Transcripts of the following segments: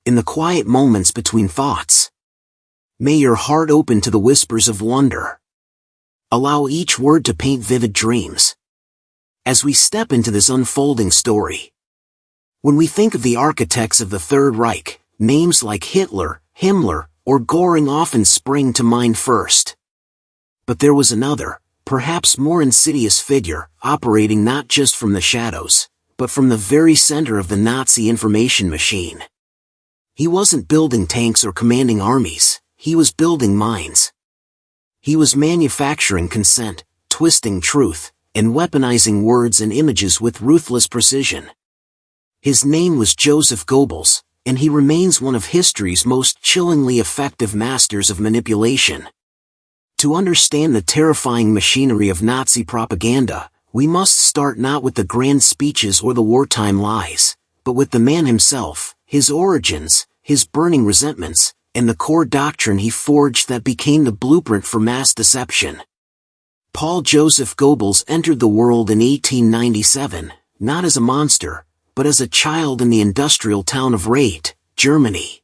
in the quiet moments between thoughts. May your heart open to the whispers of wonder. Allow each word to paint vivid dreams. As we step into this unfolding story, when we think of the architects of the Third Reich, names like Hitler, Himmler, or Göring often spring to mind first. But there was another, perhaps more insidious figure, operating not just from the shadows, but from the very center of the Nazi information machine. He wasn't building tanks or commanding armies, he was building minds. He was manufacturing consent, twisting truth, and weaponizing words and images with ruthless precision. His name was Joseph Goebbels, and he remains one of history's most chillingly effective masters of manipulation. To understand the terrifying machinery of Nazi propaganda, we must start not with the grand speeches or the wartime lies, but with the man himself, his origins, his burning resentments, and the core doctrine he forged that became the blueprint for mass deception. Paul Joseph Goebbels entered the world in 1897, not as a monster, but as a child in the industrial town of Reich, Germany.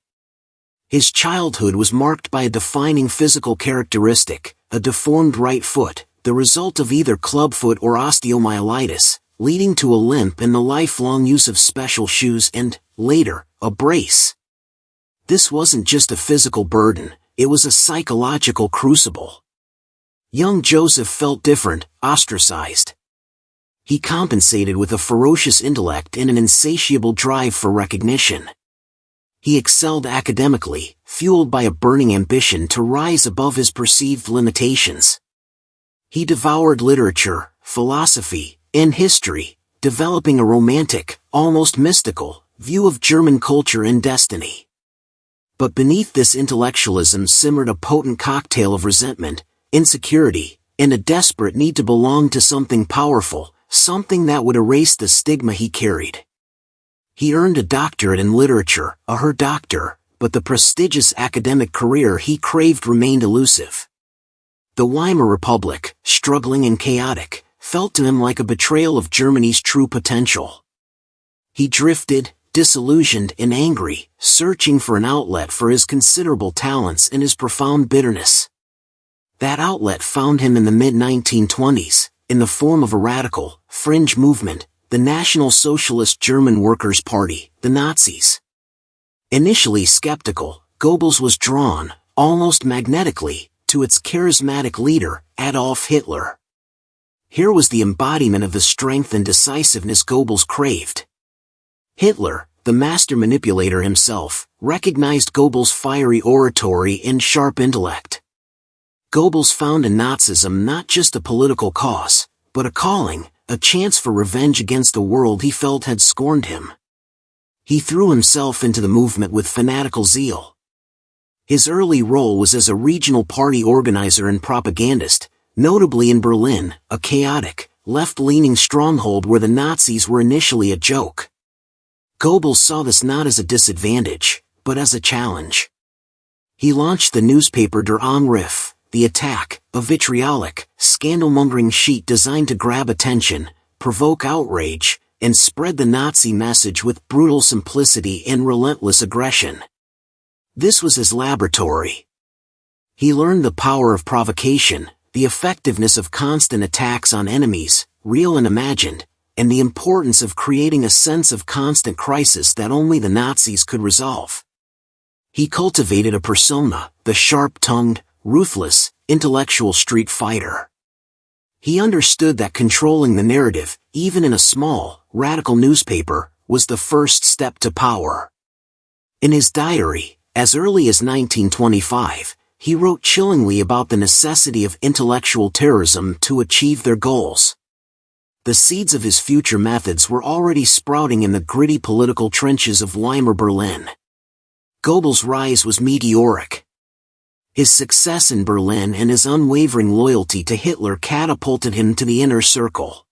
His childhood was marked by a defining physical characteristic, a deformed right foot, the result of either clubfoot or osteomyelitis, leading to a limp and the lifelong use of special shoes and, later, a brace. This wasn't just a physical burden, it was a psychological crucible. Young Joseph felt different, ostracized. He compensated with a ferocious intellect and an insatiable drive for recognition. He excelled academically, fueled by a burning ambition to rise above his perceived limitations. He devoured literature, philosophy, and history, developing a romantic, almost mystical, view of German culture and destiny. But beneath this intellectualism simmered a potent cocktail of resentment, insecurity, and a desperate need to belong to something powerful, something that would erase the stigma he carried. He earned a doctorate in literature, a Herr Doctor, but the prestigious academic career he craved remained elusive. The Weimar Republic, struggling and chaotic, felt to him like a betrayal of Germany's true potential. He drifted, disillusioned and angry, searching for an outlet for his considerable talents and his profound bitterness. That outlet found him in the mid-1920s, in the form of a radical, fringe movement, the National Socialist German Workers' Party, the Nazis. Initially skeptical, Goebbels was drawn, almost magnetically, to its charismatic leader, Adolf Hitler. Here was the embodiment of the strength and decisiveness Goebbels craved. Hitler, the master manipulator himself, recognized Goebbels' fiery oratory and sharp intellect. Goebbels found in Nazism not just a political cause, but a calling, a chance for revenge against a world he felt had scorned him. He threw himself into the movement with fanatical zeal. His early role was as a regional party organizer and propagandist, notably in Berlin, a chaotic, left-leaning stronghold where the Nazis were initially a joke. Goebbels saw this not as a disadvantage, but as a challenge. He launched the newspaper Der Angriff, The Attack, a vitriolic, scandal-mongering sheet designed to grab attention, provoke outrage, and spread the Nazi message with brutal simplicity and relentless aggression. This was his laboratory. He learned the power of provocation, the effectiveness of constant attacks on enemies, real and imagined, and the importance of creating a sense of constant crisis that only the Nazis could resolve. He cultivated a persona, the sharp-tongued, ruthless, intellectual street fighter. He understood that controlling the narrative, even in a small, radical newspaper, was the first step to power. In his diary, as early as 1925, he wrote chillingly about the necessity of intellectual terrorism to achieve their goals. The seeds of his future methods were already sprouting in the gritty political trenches of Weimar Berlin. Goebbels' rise was meteoric. His success in Berlin and his unwavering loyalty to Hitler catapulted him to the inner circle.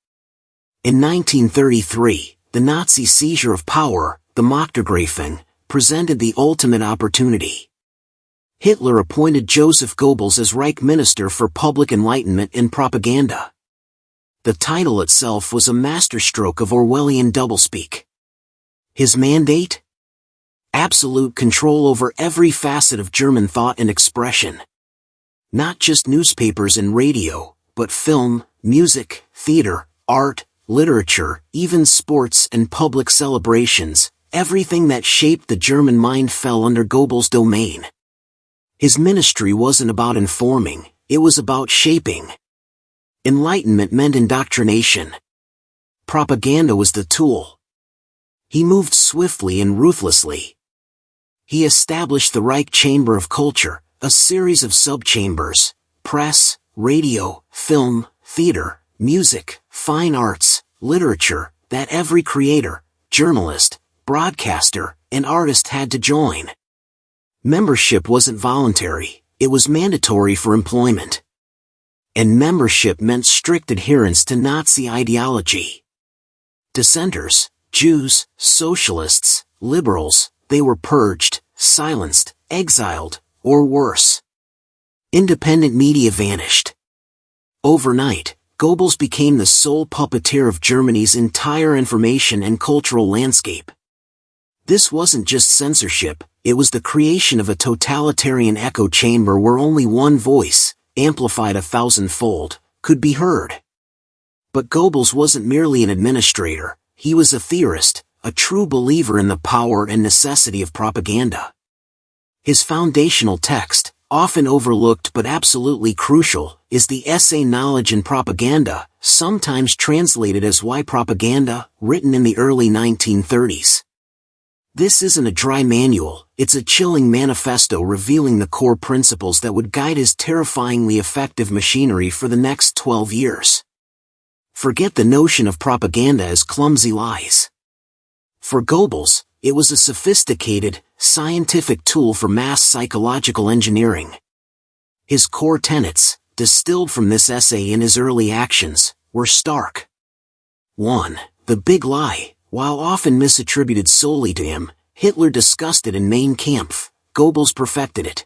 In 1933, the Nazi seizure of power, the Machtergreifung, presented the ultimate opportunity. Hitler appointed Joseph Goebbels as Reich Minister for Public Enlightenment and Propaganda. The title itself was a masterstroke of Orwellian doublespeak. His mandate? Absolute control over every facet of German thought and expression. Not just newspapers and radio, but film, music, theater, art, literature, even sports and public celebrations. Everything that shaped the German mind fell under Goebbels' domain. His ministry wasn't about informing, it was about shaping. Enlightenment meant indoctrination. Propaganda was the tool. He moved swiftly and ruthlessly. He established the Reich Chamber of Culture, a series of subchambers: press, radio, film, theater, music, fine arts, literature, that every creator, journalist, broadcaster, and artist had to join. Membership wasn't voluntary, it was mandatory for employment. And membership meant strict adherence to Nazi ideology. Dissenters, Jews, socialists, liberals, they were purged, silenced, exiled, or worse. Independent media vanished. Overnight, Goebbels became the sole puppeteer of Germany's entire information and cultural landscape. This wasn't just censorship, it was the creation of a totalitarian echo chamber where only one voice, amplified 1,000-fold, could be heard. But Goebbels wasn't merely an administrator, he was a theorist, a true believer in the power and necessity of propaganda. His foundational text, often overlooked but absolutely crucial, is the essay Knowledge and Propaganda, sometimes translated as Why Propaganda, written in the early 1930s. This isn't a dry manual, it's a chilling manifesto revealing the core principles that would guide his terrifyingly effective machinery for the next 12 years. Forget the notion of propaganda as clumsy lies. For Goebbels, it was a sophisticated, scientific tool for mass psychological engineering. His core tenets, distilled from this essay in his early actions, were stark. 1. The big lie. While often misattributed solely to him, Hitler discussed it in Mein Kampf. Goebbels perfected it.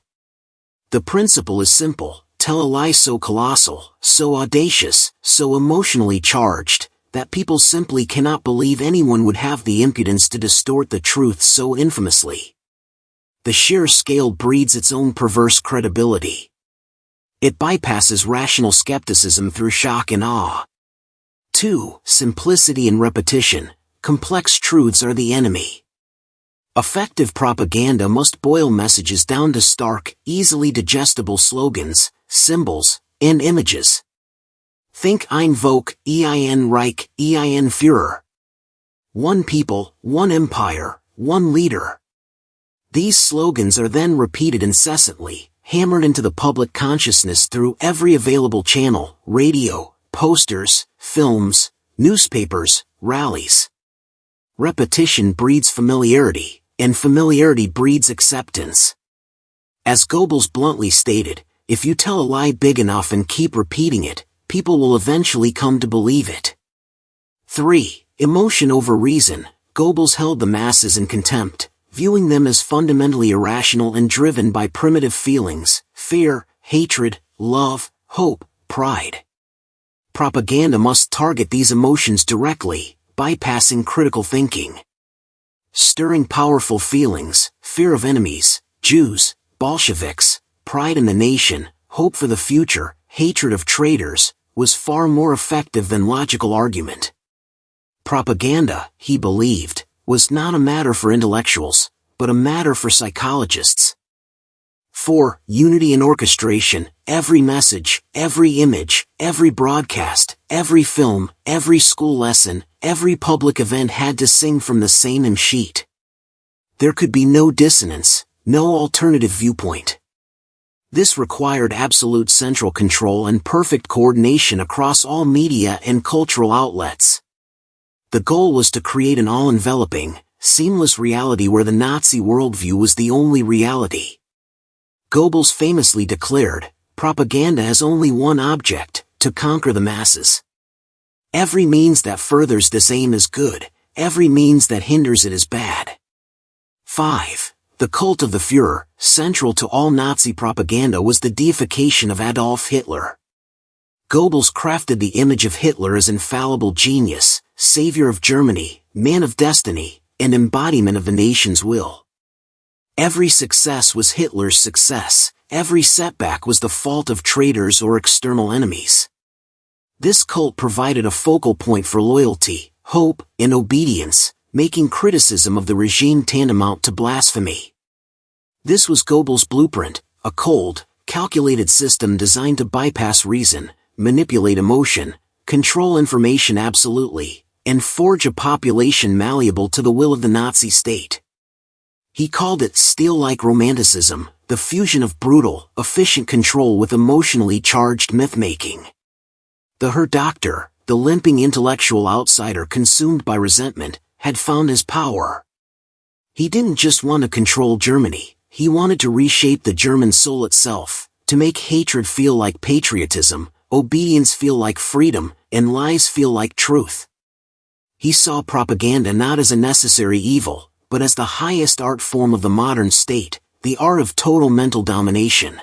The principle is simple: tell a lie so colossal, so audacious, so emotionally charged, that people simply cannot believe anyone would have the impudence to distort the truth so infamously. The sheer scale breeds its own perverse credibility. It bypasses rational skepticism through shock and awe. 2. Simplicity and repetition. Complex truths are the enemy. Effective propaganda must boil messages down to stark, easily digestible slogans, symbols, and images. Think Ein Volk, ein Reich, ein Führer. One people, one empire, one leader. These slogans are then repeated incessantly, hammered into the public consciousness through every available channel: radio, posters, films, newspapers, rallies. Repetition breeds familiarity, and familiarity breeds acceptance. As Goebbels bluntly stated, if you tell a lie big enough and keep repeating it, people will eventually come to believe it. 3. Emotion over reason. Goebbels held the masses in contempt, viewing them as fundamentally irrational and driven by primitive feelings: fear, hatred, love, hope, pride. Propaganda must target these emotions directly, bypassing critical thinking. Stirring powerful feelings: fear of enemies, Jews, Bolsheviks, pride in the nation, hope for the future, hatred of traitors, was far more effective than logical argument. Propaganda, he believed, was not a matter for intellectuals, but a matter for psychologists. 4. Unity and orchestration. Every message, every image, every broadcast, every film, every school lesson, every public event had to sing from the same hymn sheet. There could be no dissonance, no alternative viewpoint. This required absolute central control and perfect coordination across all media and cultural outlets. The goal was to create an all-enveloping, seamless reality where the Nazi worldview was the only reality. Goebbels famously declared, "Propaganda has only one object, to conquer the masses. Every means that furthers this aim is good, every means that hinders it is bad." 5. The cult of the Führer. Central to all Nazi propaganda was the deification of Adolf Hitler. Goebbels crafted the image of Hitler as infallible genius, savior of Germany, man of destiny, and embodiment of the nation's will. Every success was Hitler's success, every setback was the fault of traitors or external enemies. This cult provided a focal point for loyalty, hope, and obedience, making criticism of the regime tantamount to blasphemy. This was Goebbels' blueprint, a cold, calculated system designed to bypass reason, manipulate emotion, control information absolutely, and forge a population malleable to the will of the Nazi state. He called it steel-like romanticism, the fusion of brutal, efficient control with emotionally charged myth-making. The Herr Doctor, the limping intellectual outsider consumed by resentment, had found his power. He didn't just want to control Germany, he wanted to reshape the German soul itself, to make hatred feel like patriotism, obedience feel like freedom, and lies feel like truth. He saw propaganda not as a necessary evil, but as the highest art form of the modern state, the art of total mental domination.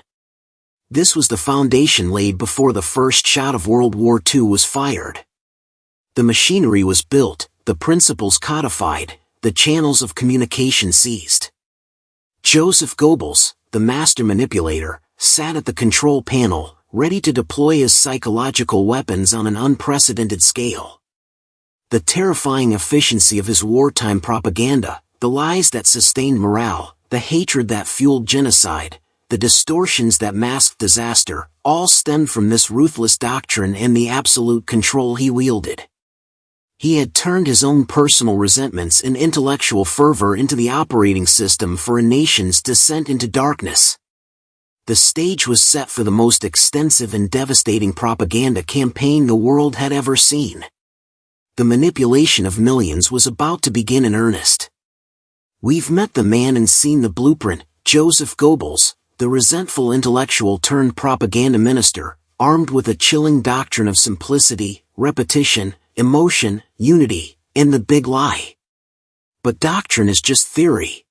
This was the foundation laid before the first shot of World War II was fired. The machinery was built, the principles codified, the channels of communication seized. Joseph Goebbels, the master manipulator, sat at the control panel, ready to deploy his psychological weapons on an unprecedented scale. The terrifying efficiency of his wartime propaganda, the lies that sustained morale, the hatred that fueled genocide, the distortions that masked disaster, all stemmed from this ruthless doctrine and the absolute control he wielded. He had turned his own personal resentments and intellectual fervor into the operating system for a nation's descent into darkness. The stage was set for the most extensive and devastating propaganda campaign the world had ever seen. The manipulation of millions was about to begin in earnest. We've met the man and seen the blueprint, Joseph Goebbels, the resentful intellectual turned propaganda minister, armed with a chilling doctrine of simplicity, repetition, emotion, unity, and the big lie. But doctrine is just theory.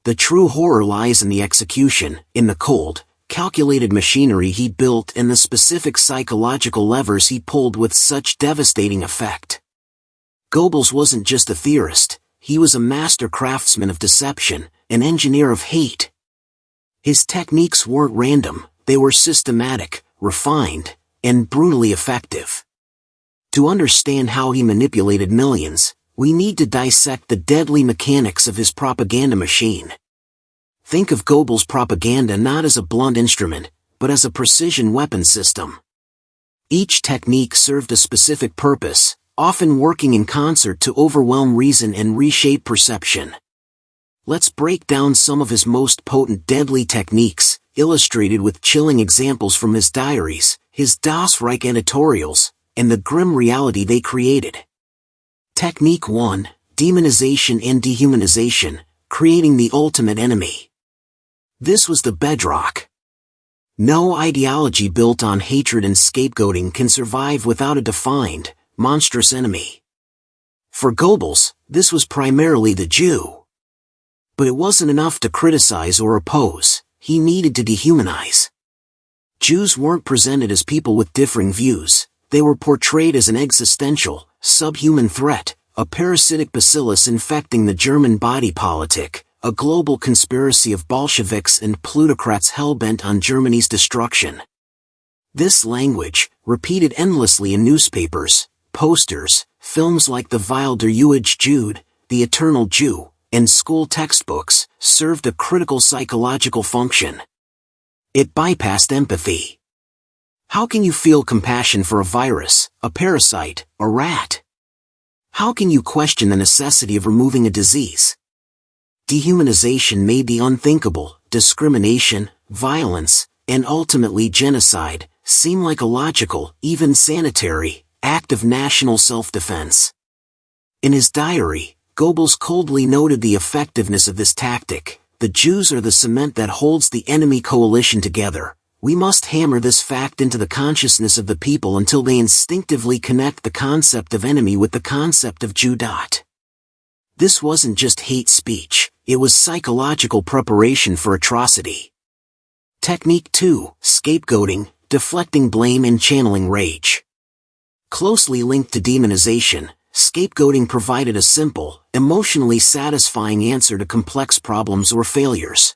The true horror lies in the execution, in the cold, calculated machinery he built and the specific psychological levers he pulled with such devastating effect. Goebbels wasn't just a theorist, he was a master craftsman of deception, an engineer of hate. His techniques weren't random, they were systematic, refined, and brutally effective. To understand how he manipulated millions, we need to dissect the deadly mechanics of his propaganda machine. Think of Goebbels' propaganda not as a blunt instrument, but as a precision weapon system. Each technique served a specific purpose, often working in concert to overwhelm reason and reshape perception. Let's break down some of his most potent deadly techniques, illustrated with chilling examples from his diaries, his Das Reich editorials, and the grim reality they created. Technique 1, Demonization and Dehumanization, creating the ultimate enemy. This was the bedrock. No ideology built on hatred and scapegoating can survive without a defined, monstrous enemy. For Goebbels, this was primarily the Jew. But it wasn't enough to criticize or oppose, he needed to dehumanize. Jews weren't presented as people with differing views, they were portrayed as an existential, subhuman threat, a parasitic bacillus infecting the German body politic, a global conspiracy of Bolsheviks and plutocrats hell-bent on Germany's destruction. This language, repeated endlessly in newspapers, posters, films like The WWII Jude, The Eternal Jew, and school textbooks, served a critical psychological function. It bypassed empathy. How can you feel compassion for a virus, a parasite, a rat? How can you question the necessity of removing a disease? Dehumanization made the unthinkable, discrimination, violence, and ultimately genocide, seem like a logical, even sanitary, act of national self-defense. In his diary, Goebbels coldly noted the effectiveness of this tactic. The Jews are the cement that holds the enemy coalition together. We must hammer this fact into the consciousness of the people until they instinctively connect the concept of enemy with the concept of Jew. This wasn't just hate speech, it was psychological preparation for atrocity. Technique 2, Scapegoating, deflecting blame and channeling rage. Closely linked to demonization, scapegoating provided a simple, emotionally satisfying answer to complex problems or failures.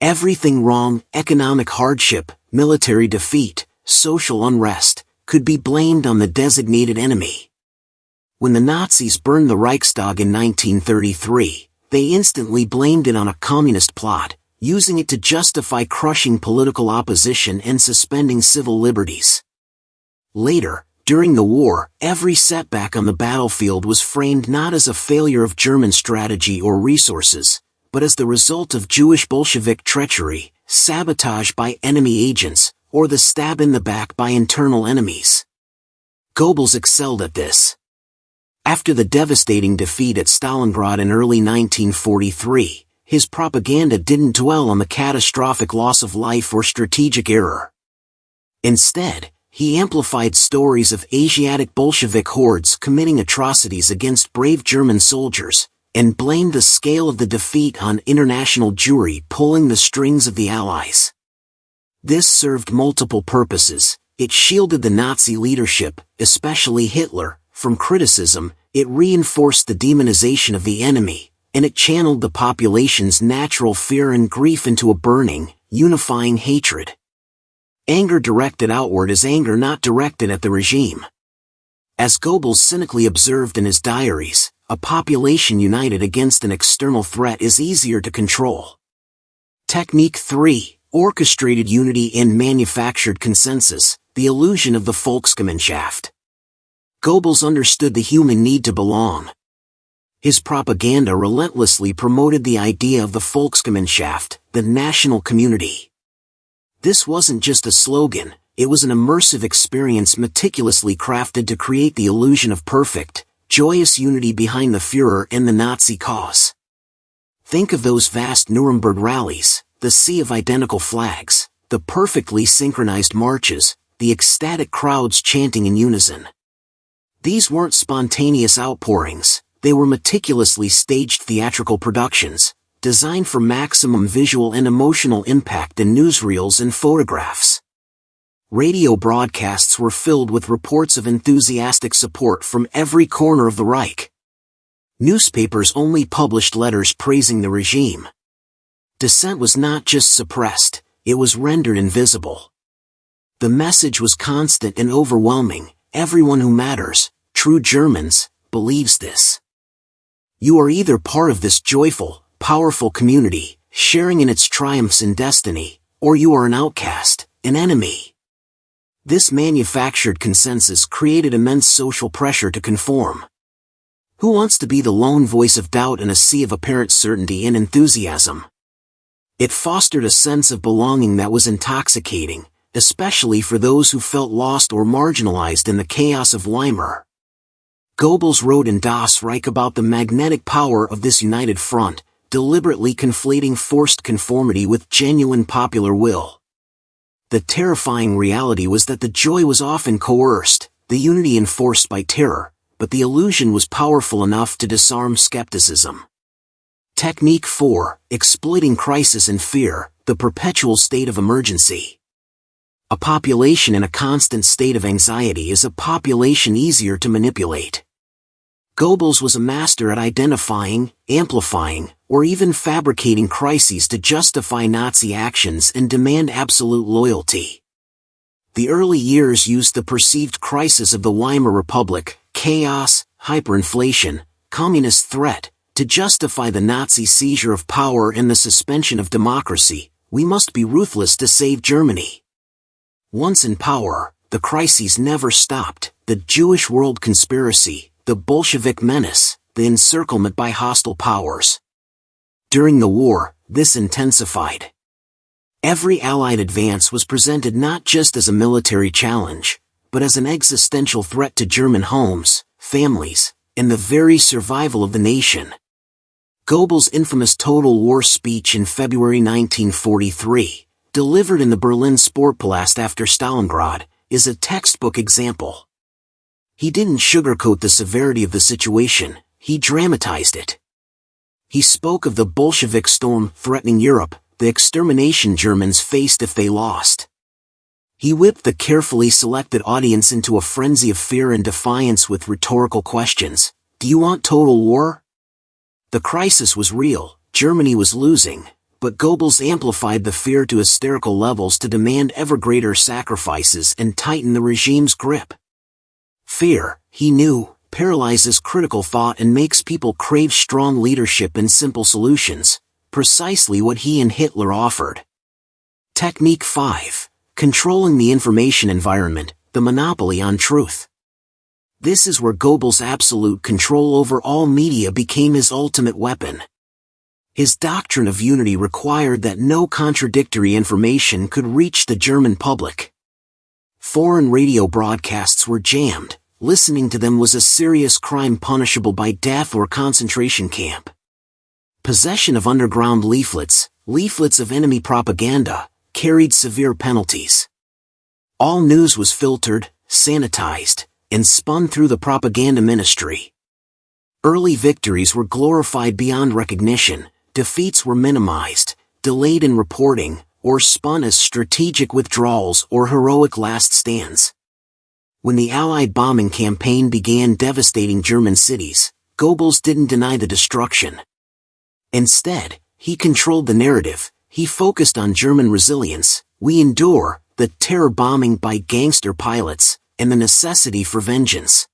Everything wrong, economic hardship, military defeat, social unrest, could be blamed on the designated enemy. When the Nazis burned the Reichstag in 1933, they instantly blamed it on a communist plot, using it to justify crushing political opposition and suspending civil liberties. Later, during the war, every setback on the battlefield was framed not as a failure of German strategy or resources, but as the result of Jewish Bolshevik treachery, sabotage by enemy agents, or the stab in the back by internal enemies. Goebbels excelled at this. After the devastating defeat at Stalingrad in early 1943, his propaganda didn't dwell on the catastrophic loss of life or strategic error. Instead, he amplified stories of Asiatic Bolshevik hordes committing atrocities against brave German soldiers, and blamed the scale of the defeat on international Jewry pulling the strings of the Allies. This served multiple purposes. It shielded the Nazi leadership, especially Hitler, from criticism, it reinforced the demonization of the enemy, and it channeled the population's natural fear and grief into a burning, unifying hatred. Anger directed outward is anger not directed at the regime. As Goebbels cynically observed in his diaries, a population united against an external threat is easier to control. Technique 3. Orchestrated unity in manufactured consensus, the illusion of the Volksgemeinschaft. Goebbels understood the human need to belong. His propaganda relentlessly promoted the idea of the Volksgemeinschaft, the national community. This wasn't just a slogan, it was an immersive experience meticulously crafted to create the illusion of perfect, joyous unity behind the Führer and the Nazi cause. Think of those vast Nuremberg rallies, the sea of identical flags, the perfectly synchronized marches, the ecstatic crowds chanting in unison. These weren't spontaneous outpourings, they were meticulously staged theatrical productions, designed for maximum visual and emotional impact in newsreels and photographs. Radio broadcasts were filled with reports of enthusiastic support from every corner of the Reich. Newspapers only published letters praising the regime. Dissent was not just suppressed, it was rendered invisible. The message was constant and overwhelming. Everyone who matters, true Germans, believes this. You are either part of this joyful, powerful community, sharing in its triumphs and destiny, or you are an outcast, an enemy. This manufactured consensus created immense social pressure to conform. Who wants to be the lone voice of doubt in a sea of apparent certainty and enthusiasm? It fostered a sense of belonging that was intoxicating, especially for those who felt lost or marginalized in the chaos of Weimar. Goebbels wrote in Das Reich about the magnetic power of this united front, deliberately conflating forced conformity with genuine popular will. The terrifying reality was that the joy was often coerced, the unity enforced by terror, but the illusion was powerful enough to disarm skepticism. Technique 4. Exploiting crisis and fear, the perpetual state of emergency. A population in a constant state of anxiety is a population easier to manipulate. Goebbels was a master at identifying, amplifying, or even fabricating crises to justify Nazi actions and demand absolute loyalty. The early years used the perceived crisis of the Weimar Republic, chaos, hyperinflation, communist threat, to justify the Nazi seizure of power and the suspension of democracy. We must be ruthless to save Germany. Once in power, the crises never stopped. The Jewish world conspiracy, the Bolshevik menace, the encirclement by hostile powers. During the war, this intensified. Every Allied advance was presented not just as a military challenge, but as an existential threat to German homes, families, and the very survival of the nation. Goebbels' infamous Total War speech in February 1943, delivered in the Berlin Sportpalast after Stalingrad, is a textbook example. He didn't sugarcoat the severity of the situation, he dramatized it. He spoke of the Bolshevik storm threatening Europe, the extermination Germans faced if they lost. He whipped the carefully selected audience into a frenzy of fear and defiance with rhetorical questions. Do you want total war? The crisis was real, Germany was losing, but Goebbels amplified the fear to hysterical levels to demand ever greater sacrifices and tighten the regime's grip. Fear, he knew, paralyzes critical thought and makes people crave strong leadership and simple solutions, precisely what he and Hitler offered. Technique 5. Controlling the information environment, the monopoly on truth. This is where Goebbels' absolute control over all media became his ultimate weapon. His doctrine of unity required that no contradictory information could reach the German public. Foreign radio broadcasts were jammed. Listening to them was a serious crime punishable by death or concentration camp. Possession of underground leaflets of enemy propaganda, carried severe penalties. All news was filtered, sanitized, and spun through the propaganda ministry. Early victories were glorified beyond recognition, defeats were minimized, delayed in reporting, or spun as strategic withdrawals or heroic last stands. When the Allied bombing campaign began devastating German cities, Goebbels didn't deny the destruction. Instead, he controlled the narrative. He focused on German resilience, we endure, the terror bombing by gangster pilots, and the necessity for vengeance.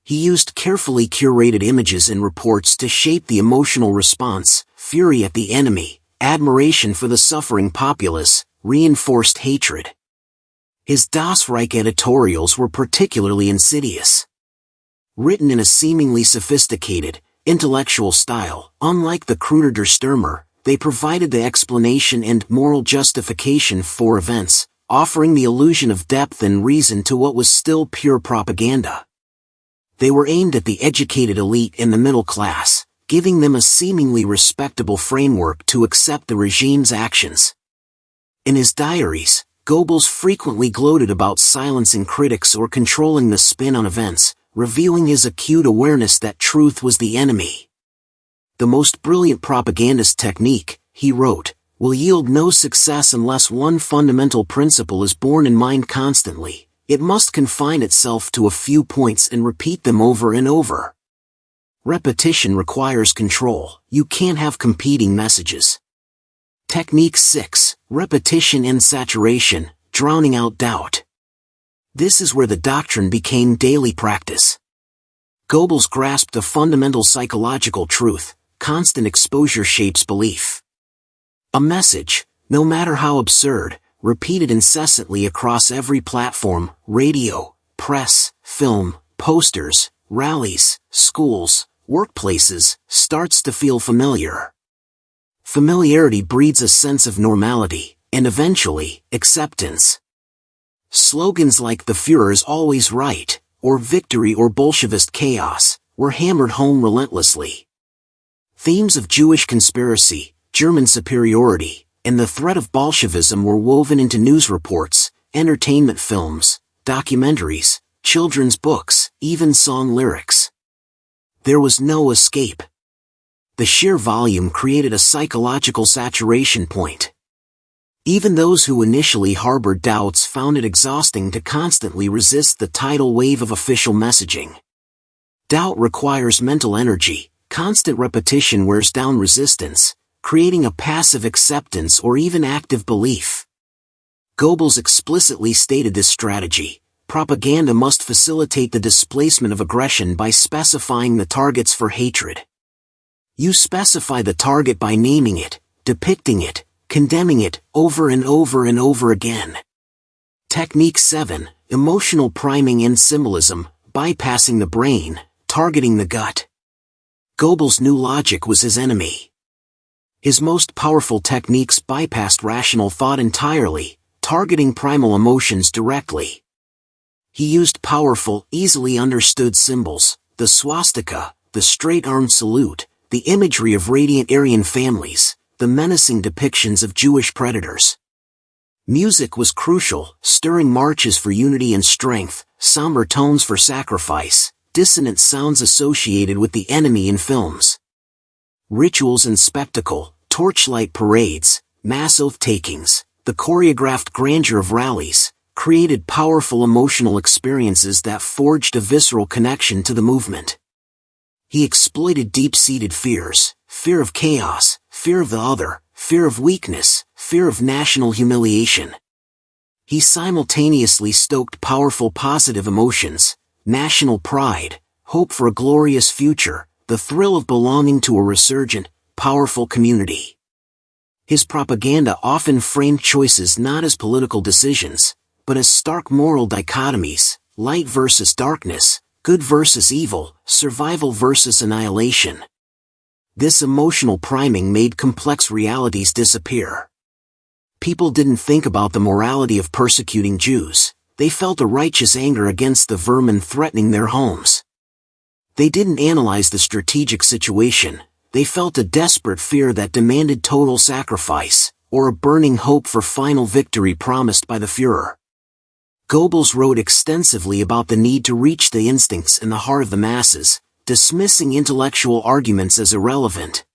He used carefully curated images and reports to shape the emotional response, fury at the enemy, admiration for the suffering populace, reinforced hatred. His Das Reich editorials were particularly insidious. Written in a seemingly sophisticated, intellectual style, unlike the cruder Der Stürmer, they provided the explanation and moral justification for events, offering the illusion of depth and reason to what was still pure propaganda. They were aimed at the educated elite and the middle class, giving them a seemingly respectable framework to accept the regime's actions. In his diaries, Goebbels frequently gloated about silencing critics or controlling the spin on events, revealing his acute awareness that truth was the enemy. The most brilliant propagandist technique, he wrote, will yield no success unless one fundamental principle is borne in mind constantly. It must confine itself to a few points and repeat them over and over. Repetition requires control. You can't have competing messages. Technique 6. Repetition and saturation, drowning out doubt. This is where the doctrine became daily practice. Goebbels grasped a fundamental psychological truth: constant exposure shapes belief. A message, no matter how absurd, repeated incessantly across every platform, radio, press, film, posters, rallies, schools, workplaces, starts to feel familiar. Familiarity breeds a sense of normality, and eventually, acceptance. Slogans like "the Führer is always right," or "victory or Bolshevist chaos," were hammered home relentlessly. Themes of Jewish conspiracy, German superiority, and the threat of Bolshevism were woven into news reports, entertainment films, documentaries, children's books, even song lyrics. There was no escape. The sheer volume created a psychological saturation point. Even those who initially harbored doubts found it exhausting to constantly resist the tidal wave of official messaging. Doubt requires mental energy. Constant repetition wears down resistance, creating a passive acceptance or even active belief. Goebbels explicitly stated this strategy: propaganda must facilitate the displacement of aggression by specifying the targets for hatred. You specify the target by naming it, depicting it, condemning it, over and over and over again. Technique 7. Emotional priming and symbolism, bypassing the brain, targeting the gut. Goebbels knew logic was his enemy. His most powerful techniques bypassed rational thought entirely, targeting primal emotions directly. He used powerful, easily understood symbols: the swastika, the straight-armed salute, the imagery of radiant Aryan families, the menacing depictions of Jewish predators. Music was crucial: stirring marches for unity and strength, somber tones for sacrifice, dissonant sounds associated with the enemy in films. Rituals and spectacle, torchlight parades, mass oath-takings, the choreographed grandeur of rallies, created powerful emotional experiences that forged a visceral connection to the movement. He exploited deep-seated fears, fear of chaos, fear of the other, fear of weakness, fear of national humiliation. He simultaneously stoked powerful positive emotions, national pride, hope for a glorious future, the thrill of belonging to a resurgent, powerful community. His propaganda often framed choices not as political decisions, but as stark moral dichotomies, light versus darkness, good versus evil, survival versus annihilation. This emotional priming made complex realities disappear. People didn't think about the morality of persecuting Jews, they felt a righteous anger against the vermin threatening their homes. They didn't analyze the strategic situation, they felt a desperate fear that demanded total sacrifice, or a burning hope for final victory promised by the Führer. Goebbels wrote extensively about the need to reach the instincts in the heart of the masses, dismissing intellectual arguments as irrelevant.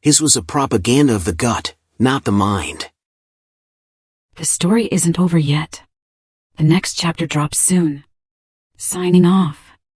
His was a propaganda of the gut, not the mind. The story isn't over yet. The next chapter drops soon. Signing off.